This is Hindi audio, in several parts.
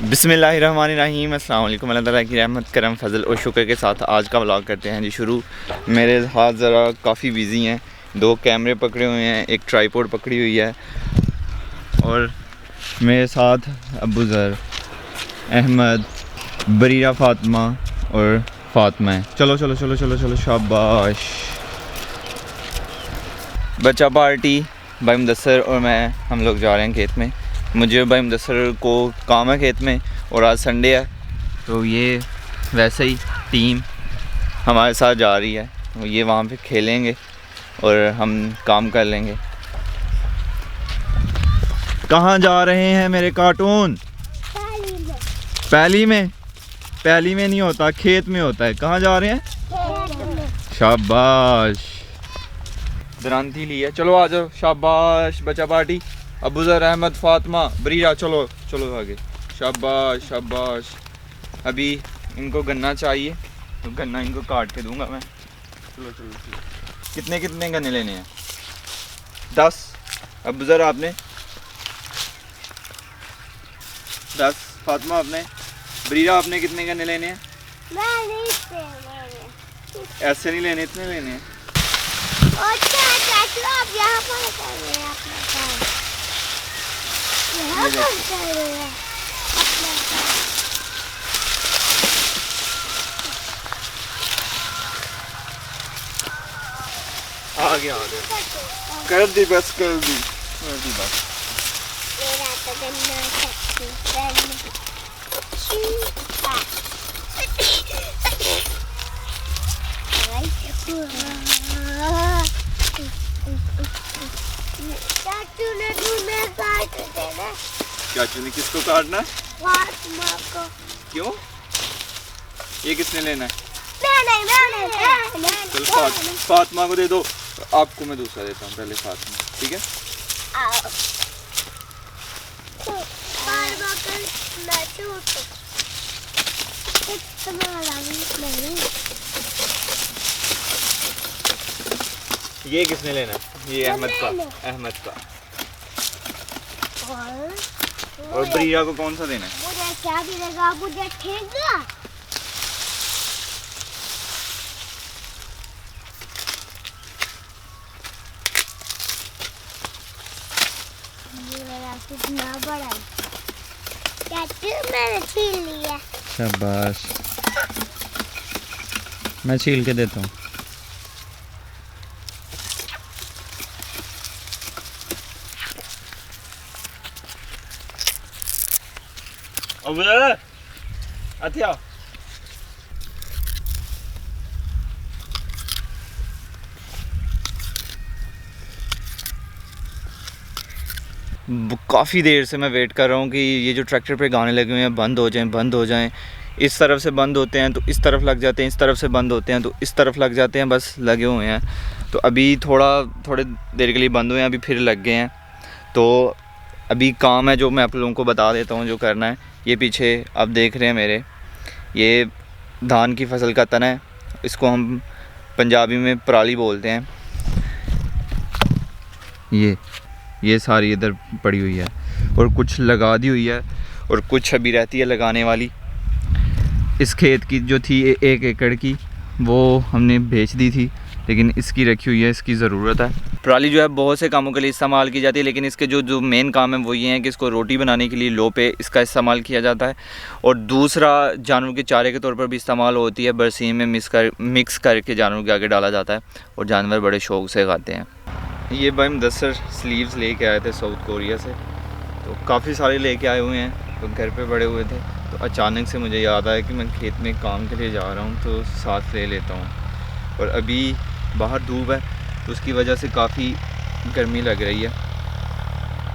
बिस्मिल्लाहिर्रहमानिर्रहीम। अस्सलाम वालेकुम। अल्लाह ताला की रहमत करम फजल और शुक्र के साथ आज का व्लॉग करते हैं जी शुरू। मेरे हाथ ज़रा काफ़ी बिजी हैं, 2 कैमरे पकड़े हुए हैं, एक ट्राईपोड पकड़ी हुई है और मेरे साथ अबू ज़र, अहमद, बरीरा, फ़ातिमा और फ़ातिमा है। चलो चलो चलो चलो चलो, शाबाश। बच्चा पार्टी, भाई मुदस्सर और मैं हम लोग जा रहे हैं खेत में। मुझे और भाई मुदस्सर को काम है खेत में और आज संडे है, तो ये वैसे ही टीम हमारे साथ जा रही है। तो ये वहाँ पे खेलेंगे और हम काम कर लेंगे। कहाँ जा रहे हैं मेरे कार्टून? पैली में। पैली में नहीं होता, खेत में होता है। कहाँ जा रहे हैं? शाबाश, दरांती ली है। चलो आ जाओ, शाबाश बच्चा पार्टी। अबू ज़र, अहमद, फ़ातिमा, बरीरा, चलो चलो आगे। शाबाश शाबाश। अभी इनको गन्ना चाहिए तो गन्ना इनको काट के दूंगा मैं। चलो चलो चलो। कितने कितने गन्ने लेने हैं? 10। अबू ज़र आपने 10, फ़ातिमा आपने, बरीरा आपने कितने गन्ने लेने हैं? ऐसे नहीं लेने, इतने लेने हैं। आप यहाँ पर कर रहे हैं अपना काम। यहाँ पर कर रहे हैं अपना काम। आ गया कर दी बस, कर दी बस। मेरा तो गन्ना चाचू ने किसको काटना? फातिमा को। क्यों? ये किसने लेना है? मैं चल फातिमा को दे दो। आपको मैं दूसरा देता हूँ, पहले फातिमा, ठीक है? ये किसने लेना है? ये अहमद का। अहमद का। और बरीरा को कौन सा देना है? मुझे क्या मिलेगा? मुझे ठेंगा। कितना बड़ा है। मैंने छील लिया। शाबाश, मैं छील के देता हूँ। अच्छा काफ़ी देर से मैं वेट कर रहा हूँ कि ये जो ट्रैक्टर पे गाने लगे हुए हैं बंद हो जाएं, बंद हो जाएं। इस तरफ से बंद होते हैं तो इस तरफ लग जाते हैं, इस तरफ से बंद होते हैं तो इस तरफ लग जाते हैं, बस लगे हुए हैं। तो अभी थोड़े देर के लिए बंद हुए हैं, अभी फिर लग गए हैं। तो अभी काम है जो मैं आप लोगों को बता देता हूँ जो करना है। ये पीछे आप देख रहे हैं मेरे, ये धान की फसल का तना है। इसको हम पंजाबी में पराली बोलते हैं। ये सारी इधर पड़ी हुई है और कुछ लगा दी हुई है और कुछ अभी रहती है लगाने वाली। इस खेत की जो थी 1 एकड़ की, वो हमने बेच दी थी, लेकिन इसकी रखी हुई है, इसकी ज़रूरत है। पराली जो है बहुत से कामों के लिए इस्तेमाल की जाती है, लेकिन इसके जो मेन काम है वो ये है कि इसको रोटी बनाने के लिए लो पे इसका इस्तेमाल किया जाता है। और दूसरा जानवर के चारे के तौर पर भी इस्तेमाल होती है। बरसीन में मिक्स करके जानवर के आगे डाला जाता है और जानवर बड़े शौक़ से खाते हैं। ये भाई मुदस्सर स्लीव्स लेके आए थे साउथ कोरिया से, तो काफ़ी सारे लेके आए हुए हैं, तो घर पे पड़े हुए थे। तो अचानक से मुझे याद आया कि मैं खेत में काम के लिए जा रहा हूँ तो साथ ले लेता हूँ। और अभी बाहर धूप है तो उसकी वजह से काफ़ी गर्मी लग रही है,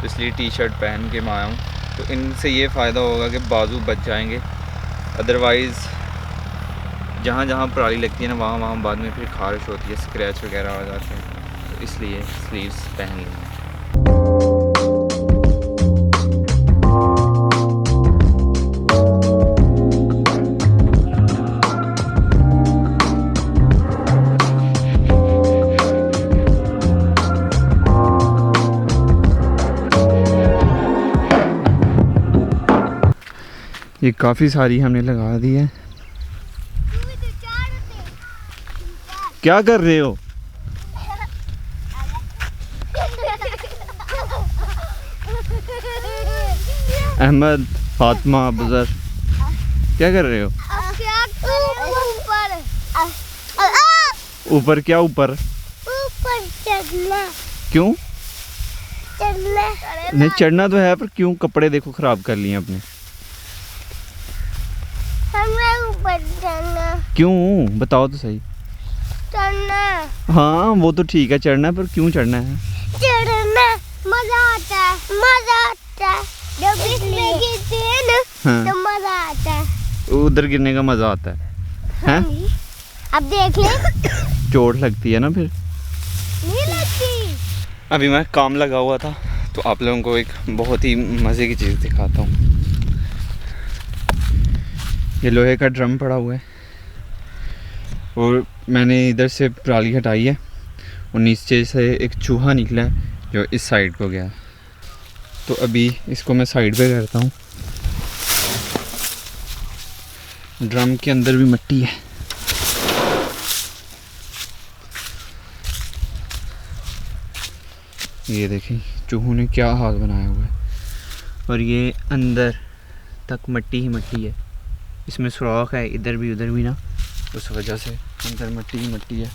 तो इसलिए टी-शर्ट पहन के मैं आया हूँ। तो इनसे ये फ़ायदा होगा कि बाजू बच जाएंगे, अदरवाइज़ जहाँ जहाँ पराली लगती है ना वहाँ बाद में फिर खारिश होती है, स्क्रैच वगैरह आ जाते हैं, तो इसलिए स्लीव्स पहन ली। ये काफ़ी सारी हमने लगा दी है। क्या कर रहे हो? अहमद, फातिमा, बुजर, क्या कर रहे हो? ऊपर क्या ऊपर? ऊपर चढ़ना। क्यों? चढ़ना। नहीं चढ़ना तो है, पर क्यों? कपड़े देखो खराब कर लिए अपने। हमें ऊपर चढ़ना। क्यों बताओ तो सही। चढ़ना। हाँ वो तो ठीक है, चढ़ना है, पर क्यों चढ़ना है? चढ़ना मजा आता है, मजा आता है। जब इसमें गिरते हैं ना हाँ। तो मजा आता है। उधर गिरने का मजा आता है, हैं? अब देख ले। चोट लगती है ना फिर। नहीं लगती। अभी मैं काम लगा हुआ था, तो आप लोगों को एक बहुत ही मज़े की चीज़ दिखाता हूँ। ये लोहे का ड्रम पड़ा हुआ है और मैंने इधर से पराली हटाई है और नीचे से एक चूहा निकला है जो इस साइड को गया। तो अभी इसको मैं साइड पे करता हूँ। ड्रम के अंदर भी मिट्टी है। ये देखें चूहों ने क्या हाल बनाया हुआ है, और ये अंदर तक मिट्टी ही मिट्टी है। इसमें सुराख है इधर भी उधर भी ना, उस वजह से अंदर मिट्टी ही मिट्टी है।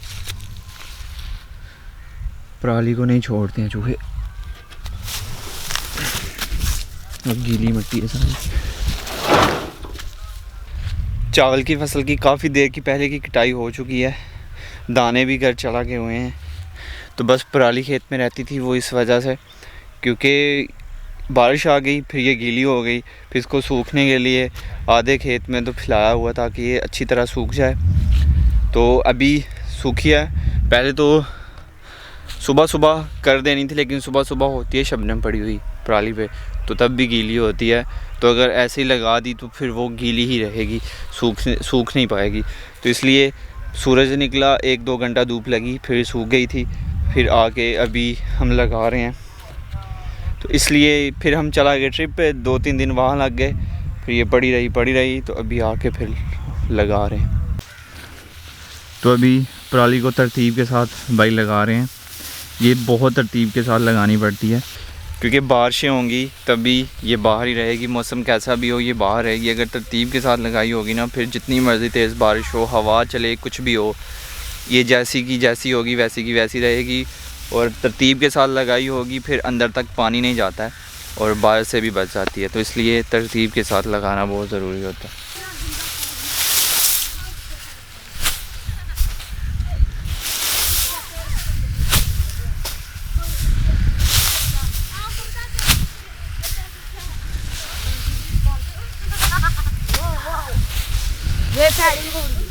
पराली को नहीं छोड़ते हैं चूहे, और गीली मिट्टी है सारी। चावल की फसल की काफ़ी देर की पहले की कटाई हो चुकी है, दाने भी घर चला गए हुए हैं। तो बस पराली खेत में रहती थी वो इस वजह से, क्योंकि बारिश आ गई, फिर ये गीली हो गई, फिर इसको सूखने के लिए आधे खेत में तो फैलाया हुआ ताकि ये अच्छी तरह सूख जाए। तो अभी सूखी है। पहले तो सुबह सुबह कर देनी थी, लेकिन सुबह सुबह होती है शबनम पड़ी हुई पराली पे, तो तब भी गीली होती है। तो अगर ऐसे ही लगा दी तो फिर वो गीली ही रहेगी, सूख नहीं पाएगी। तो इसलिए सूरज निकला, 1-2 घंटा धूप लगी, फिर सूख गई थी, फिर आके अभी हम लगा रहे हैं। तो इसलिए फिर हम चला गए ट्रिप पे, 2-3 दिन वहाँ लग गए, फिर ये पड़ी रही, तो अभी आके फिर लगा रहे हैं। तो अभी पराली को तरतीब के साथ भाई लगा रहे हैं। ये बहुत तरतीब के साथ लगानी पड़ती है, क्योंकि बारिशें होंगी तभी ये बाहर ही रहेगी। मौसम कैसा भी हो ये बाहर रहेगी। अगर तरतीब के साथ लगाई होगी ना, फिर जितनी मर्ज़ी तेज़ बारिश हो, हवा चले, कुछ भी हो, ये जैसी की जैसी होगी वैसी की वैसी रहेगी। और तरतीब के साथ लगाई होगी फिर अंदर तक पानी नहीं जाता है और बारिश से भी बच जाती है। तो इसलिए तरतीब के साथ लगाना बहुत ज़रूरी होता है। ये साड़ी होगी।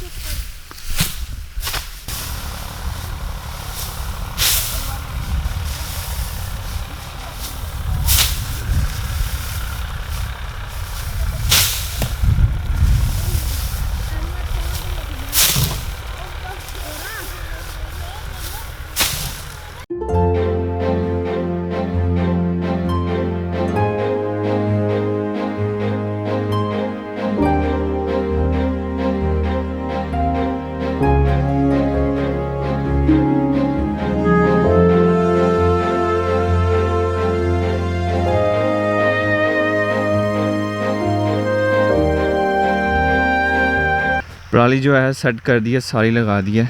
पराली जो है सेट कर दी है, सारी लगा दी है।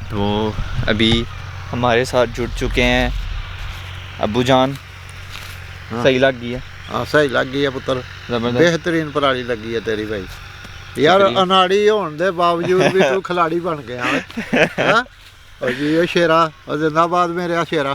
तो अभी हमारे साथ जुड़ चुके हैं अब्बू जान। हाँ। सही लग गई है? हाँ सही लग गई है पुत्र, ज़बरदस्त। बेहतरीन पराली लगी है तेरी भाई। यार अनाड़ी होने के बावजूद भी तू खिलाड़ी बन गया है। और जी ये शेरा और जिंदाबाद मेरे शेरा।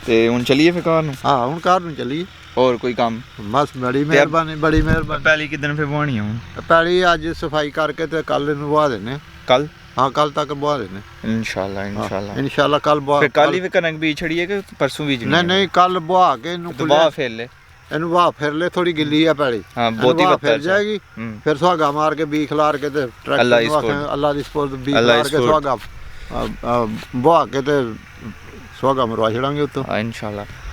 ते हुन चलिए फिर घर नूं। हाँ हूँ घर में चली और कोई काम? बस बड़ी मेहरबानी, बड़ी मेहरबानी। पहली किदन फिर बवानी है हुन? पहली अज सफाई करके ते कल इन्हू बहा देने। कल? हाँ कल तक बहा देने इंशाल्लाह। इंशाल्लाह कल बहा। फिर कल ही फिर कनक बीज छड़ी है कि परसों बीज? नहीं कल बहा के इन्हू तो बहा फेर ले, इन्हू बहा फिर ले, थोड़ी गिल्ली है पैली। हाँ बहुत ही फिर जाएगी, फिर सुहागा मार के बी खिलार के ते अल्लाह दी स्पोर्ट बी खिलार के सुहागा बहा के ते सुहागा मरवा छड़ांगे उत्तों। इंशाल्लाह।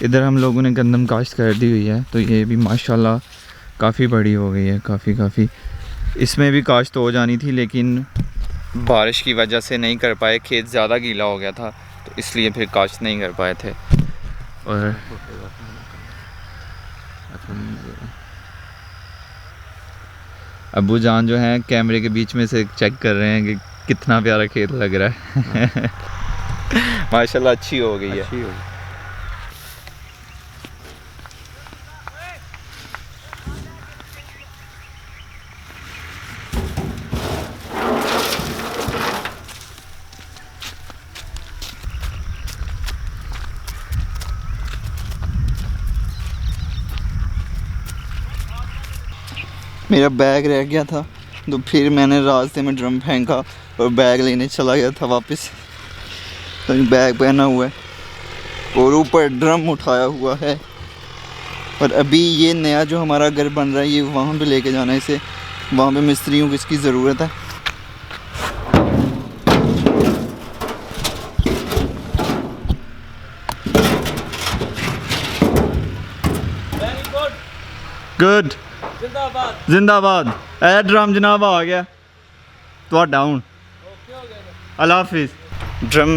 इधर हम लोगों ने गंदम काश्त कर दी हुई है, तो ये भी माशाल्लाह काफ़ी बड़ी हो गई है, काफ़ी। इसमें भी काश्त हो जानी थी लेकिन बारिश की वजह से नहीं कर पाए, खेत ज़्यादा गीला हो गया था तो इसलिए फिर काश्त नहीं कर पाए थे। और अब्बू जान जो हैं कैमरे के बीच में से चेक कर रहे हैं कि कितना प्यारा खेत लग रहा है। माशाल्लाह अच्छी हो गई है। मेरा बैग रह गया था तो फिर मैंने रास्ते में ड्रम फेंका और बैग लेने चला गया था वापस। तो बैग पहना हुआ है और ऊपर ड्रम उठाया हुआ है। और अभी ये नया जो हमारा घर बन रहा है ये वहाँ पे लेके जाना है इसे, वहाँ पे मिस्त्रियों की इसकी ज़रूरत है। गुड जिंदाबाद। ए ड्रम जनाब आ गया ਤੁਹਾਡਾ ਹੁਣ अल्लाह हाफिज़। ड्रम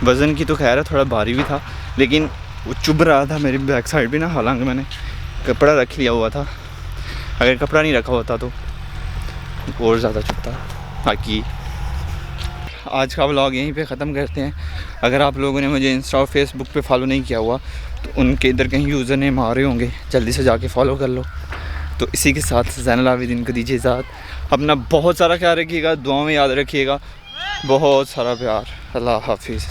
वज़न की तो खैर है, थोड़ा भारी भी था लेकिन वो चुभ रहा था मेरी बैक साइड भी ना। हालांकि मैंने कपड़ा रख लिया हुआ था, अगर कपड़ा नहीं रखा होता तो और ज़्यादा चुभता। बाकी आज का व्लॉग यहीं पे ख़त्म करते हैं। अगर आप लोगों ने मुझे इंस्टा और फेसबुक पे फॉलो नहीं किया हुआ तो उनके इधर कहीं यूज़र नेम आ रहे होंगे, जल्दी से जाके फॉलो कर लो। तो इसी के साथ ज़ैनुल आबिदीन को दीजिए इजाज़त। अपना बहुत सारा ख्याल रखिएगा, दुआ में याद रखिएगा। बहुत सारा प्यार। अल्लाह हाफिज़।